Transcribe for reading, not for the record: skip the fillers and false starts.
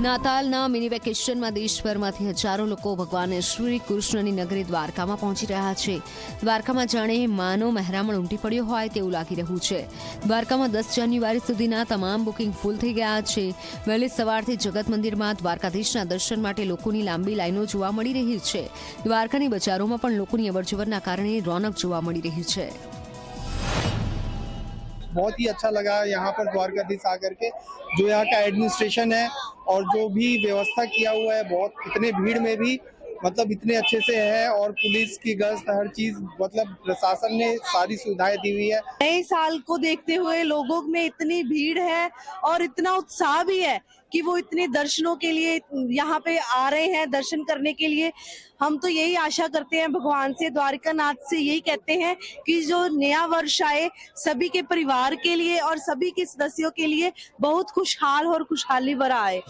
નાતાલના mini વેકેશનમાં દેશભરમાંથી હજારો લોકો ભગવાન શ્રી કૃષ્ણની નગરી દ્વારકામાં પહોંચી રહ્યા છે. દ્વારકામાં જાણે માનો મહેરામણ ઉમટી પડ્યો હોય તેવું લાગી રહ્યું છે. દ્વારકામાં 10 જાન્યુઆરી સુધીના તમામ બુકિંગ ફૂલ થઈ ગયા છે. વહેલી સવારથી જગત મંદિરમાં દ્વારકાધીશના દર્શન માટે લોકોની લાંબી લાઈનો જોવા મળી રહી છે. દ્વારકાની બજારોમાં પણ લોકોની અવરજવરના કારણે રોનક જોવા મળી રહી છે. बहुत ही अच्छा लगा यहाँ पर द्वारकाधीश आकर के. जो यहाँ का एडमिनिस्ट्रेशन है और जो भी व्यवस्था किया हुआ है, बहुत इतने भीड़ में भी मतलब इतने अच्छे से है. और पुलिस की गश्त हर चीज मतलब प्रशासन ने सारी सुविधाएं दी हुई है. नए साल को देखते हुए लोगों में इतनी भीड़ है और इतना उत्साह भी है कि वो इतने दर्शनों के लिए यहाँ पे आ रहे हैं, दर्शन करने के लिए. हम तो यही आशा करते हैं भगवान से, द्वारकानाथ से यही कहते हैं कि जो नया वर्ष आए सभी के परिवार के लिए और सभी के सदस्यों के लिए बहुत खुशहाल और खुशहाली भरा आए.